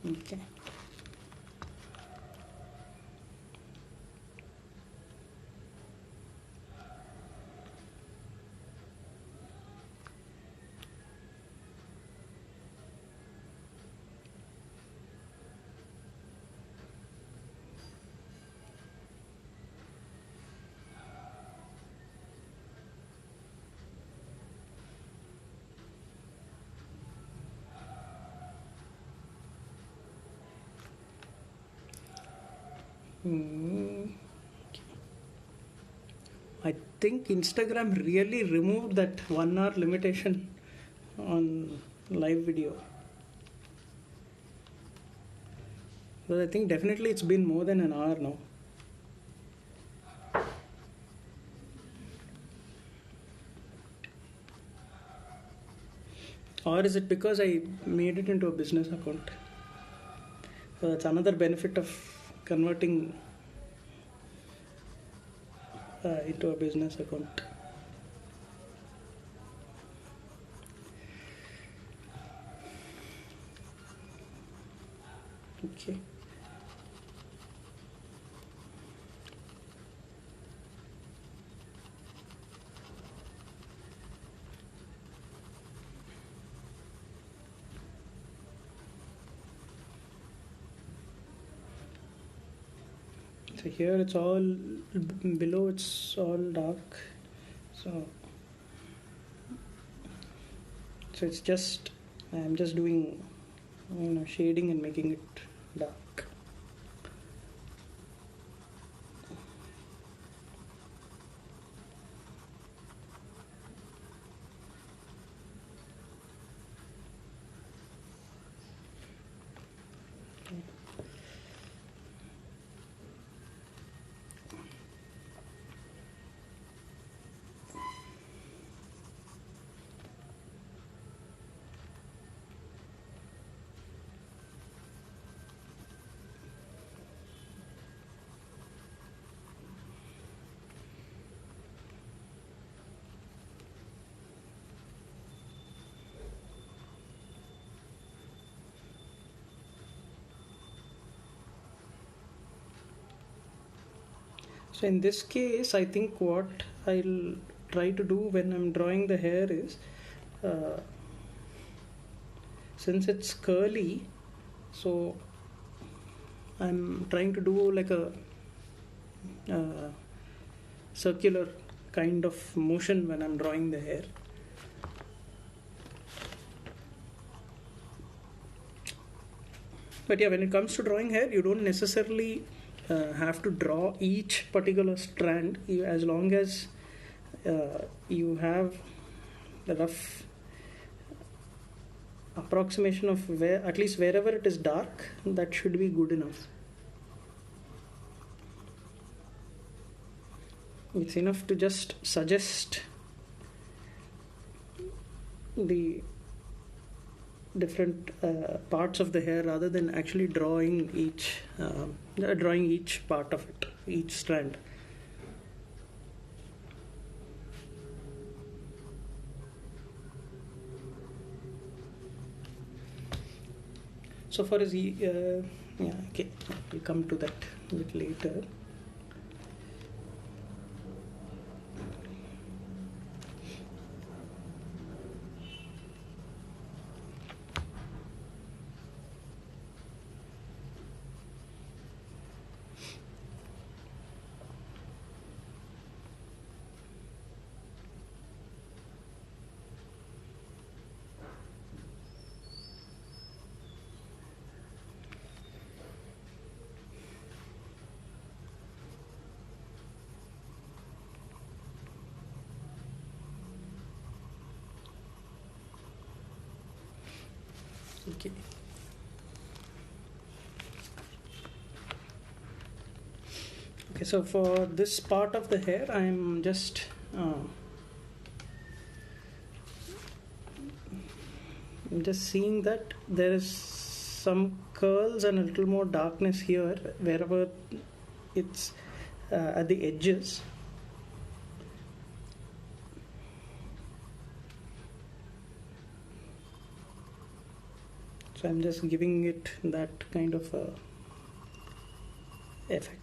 Okay. Hmm. I think Instagram really removed that 1 hour limitation on live video. But I think definitely it's been more than an hour now. Or is it because I made it into a business account? So that's another benefit of converting into a business account. Okay. So here it's all below, it's all dark. So it's just, I'm just doing, shading and making it dark. So in this case, I think what I'll try to do when I'm drawing the hair is, uh, since it's curly, so I'm trying to do like a circular kind of motion when I'm drawing the hair. But yeah, when it comes to drawing hair, you don't necessarily have to draw each particular strand, as long as you have the rough approximation of where, at least wherever it is dark, that should be good enough. It's enough to just suggest the different parts of the hair rather than actually drawing each part of it, each strand. So far as yeah, okay, we'll come to that a bit later. Okay. Okay, so for this part of the hair, I'm just seeing that there is some curls and a little more darkness here wherever it's at the edges. So I'm just giving it that kind of effect.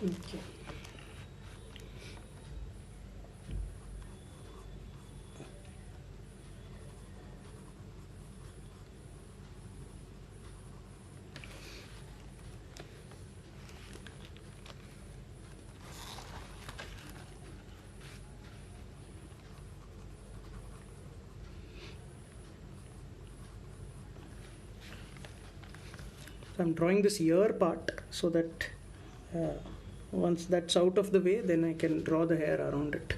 Okay. So I'm drawing this ear part so that once that's out of the way, then I can draw the hair around it.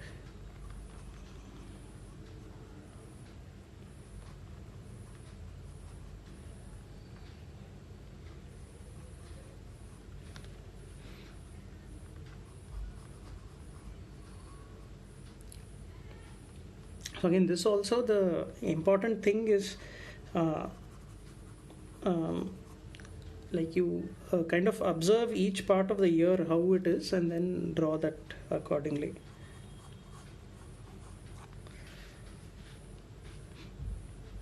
So again, this also, the important thing is like you kind of observe each part of the ear how it is and then draw that accordingly.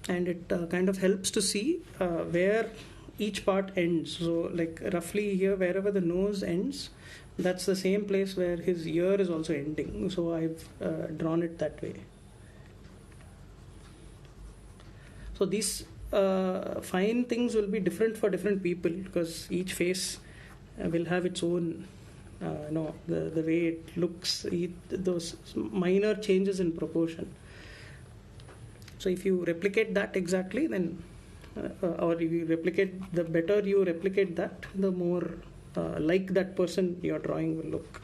And it kind of helps to see where each part ends. So like roughly here, wherever the nose ends, that's the same place where his ear is also ending. So I've drawn it that way. So these fine things will be different for different people, because each face will have its own, the way it looks, those minor changes in proportion. So if you replicate that exactly, then, or if you replicate, the better you replicate that, the more like that person your drawing will look.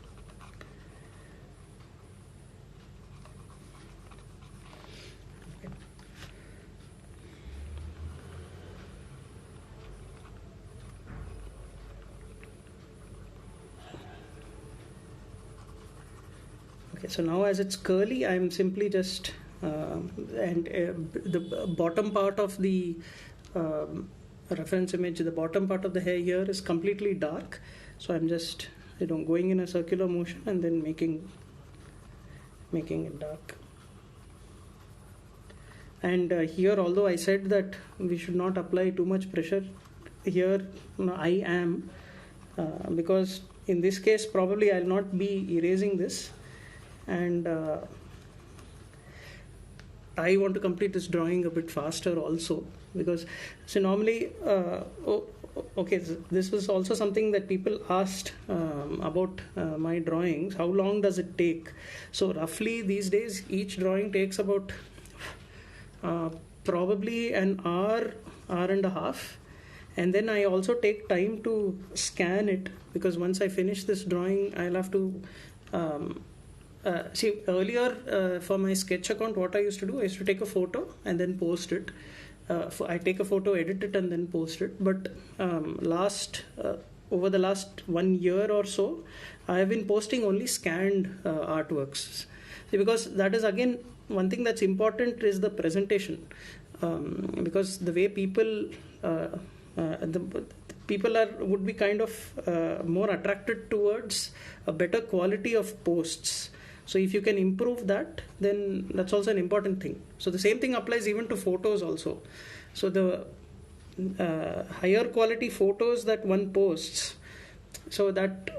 Okay, so now as it's curly, I'm simply just the bottom part of the reference image, the bottom part of the hair here is completely dark. So I'm just going in a circular motion and then making it dark. And here, although I said that we should not apply too much pressure, here I am, because in this case probably I'll not be erasing this, and I want to complete this drawing a bit faster also, because so normally okay, this was also something that people asked about my drawings. How long does it take? So roughly these days each drawing takes about probably an hour and a half, and then I also take time to scan it, because once I finish this drawing I'll have to see, earlier for my sketch account, what I used to do, I used to take a photo and then post it. I take a photo, edit it, and then post it. But over the last 1 year or so, I have been posting only scanned artworks. See, because that is again one thing that's important is the presentation, because the way people would be kind of more attracted towards a better quality of posts. So if you can improve that, then that's also an important thing. So the same thing applies even to photos also. So the higher quality photos that one posts, so that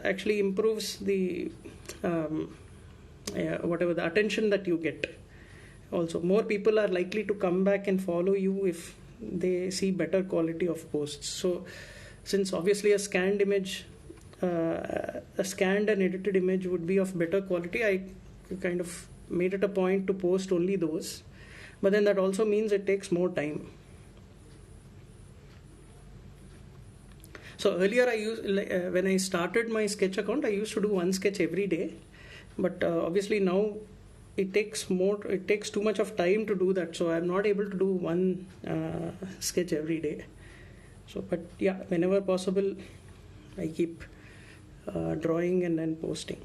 actually improves the whatever the attention that you get. Also, more people are likely to come back and follow you if they see better quality of posts. So since obviously a scanned and edited image would be of better quality, I kind of made it a point to post only those. But then that also means it takes more time. So earlier when I started my sketch account, I used to do one sketch every day. But obviously now it takes too much of time to do that. So I'm not able to do one sketch every day. So, but yeah, whenever possible, I keep drawing and then posting.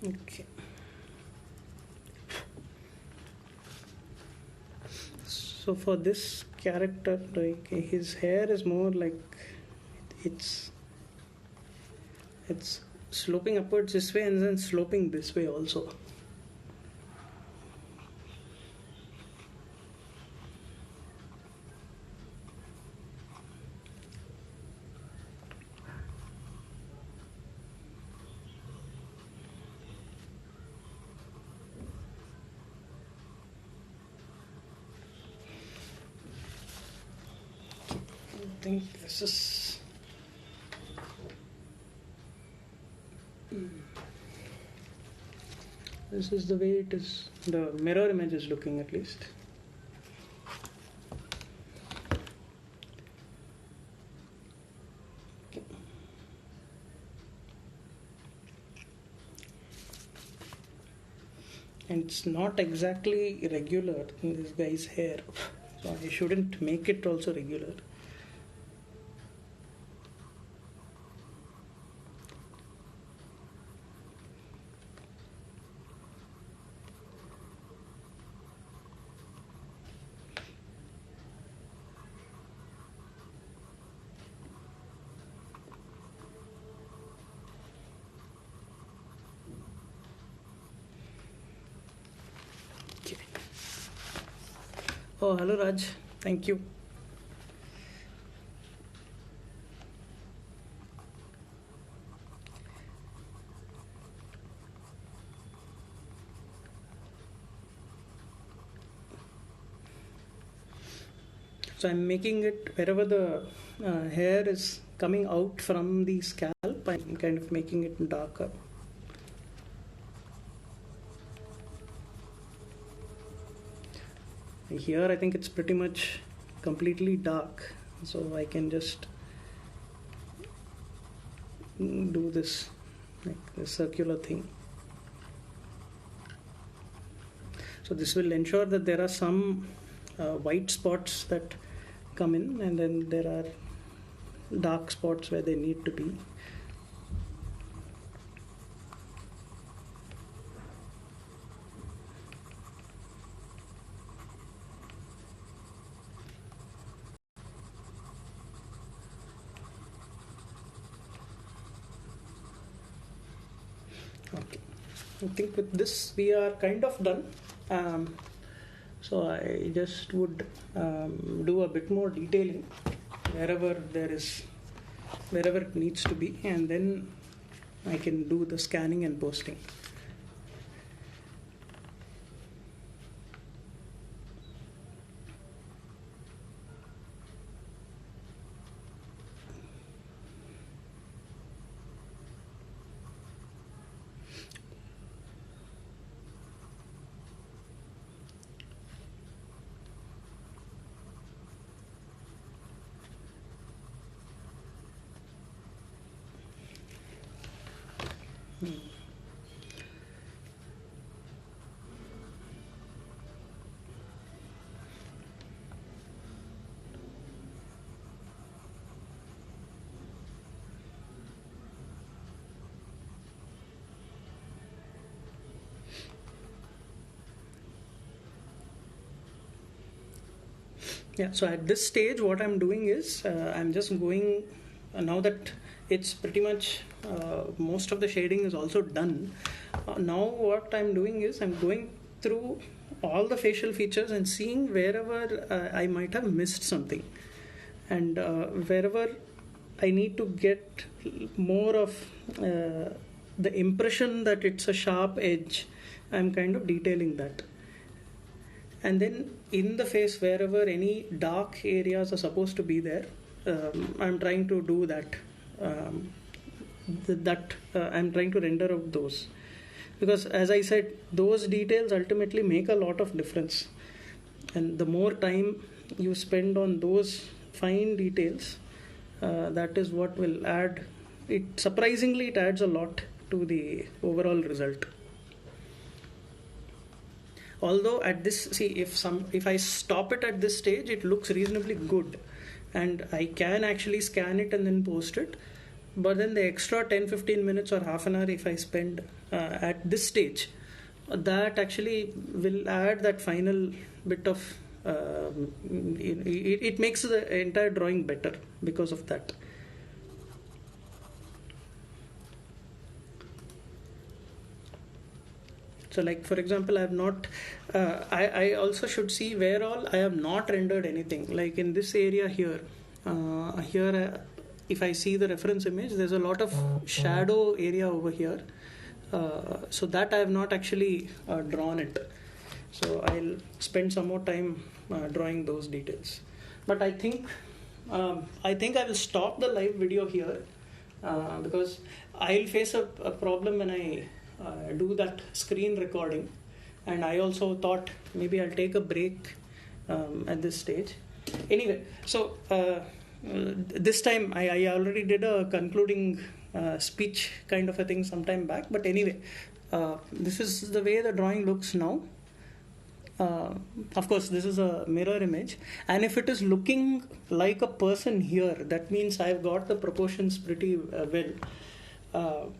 Okay. So for this character, like his hair is more like it's sloping upwards this way and then sloping this way also. I think this is the way it is. The mirror image is looking, at least. And it's not exactly regular in this guy's hair, so I shouldn't make it also regular. Oh, hello Raj. Thank you. So I'm making it wherever the hair is coming out from the scalp, I'm kind of making it darker. Here I think it's pretty much completely dark, so I can just do this, like the circular thing. So this will ensure that there are some white spots that come in, and then there are dark spots where they need to be. Okay, I think with this we are kind of done. So I just would do a bit more detailing wherever it needs to be, and then I can do the scanning and posting. Yeah, so at this stage what I'm doing is I'm just going, now that it's pretty much most of the shading is also done, now what I'm doing is I'm going through all the facial features and seeing wherever I might have missed something, and wherever I need to get more of the impression that it's a sharp edge, I'm kind of detailing that. And then in the face, wherever any dark areas are supposed to be there, I'm trying to do that. I'm trying to render out those, because as I said, those details ultimately make a lot of difference, and the more time you spend on those fine details, that is what will add it. Surprisingly, it adds a lot to the overall result. Although at this, see, if I stop it at this stage, it looks reasonably good, and I can actually scan it and then post it. but then the extra 10-15 minutes or half an hour if I spend at this stage, that actually will add that final bit of it makes the entire drawing better because of that. So like for example, I have not I also should see where all I have not rendered anything. Like in this area here, if I see the reference image, there's a lot of shadow area over here. So that I have not actually drawn it. So I'll spend some more time drawing those details. But I think I will stop the live video here because I'll face a problem when I do that screen recording. And I also thought maybe I'll take a break at this stage. Anyway, so this time I already did a concluding speech kind of a thing sometime back. But anyway, this is the way the drawing looks now. Of course, this is a mirror image, and if it is looking like a person here, that means I've got the proportions pretty well.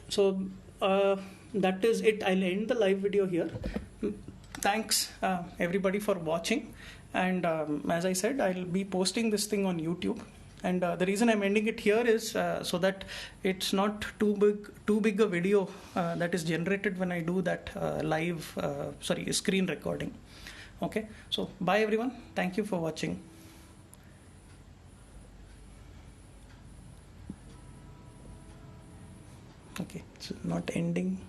So that is it. I'll end the live video here. Thanks everybody for watching, and as I said, I'll be posting this thing on YouTube. And the reason I'm ending it here is so that it's not too big a video that is generated when I do that screen recording. Okay, so bye everyone. Thank you for watching. Okay, it's not ending.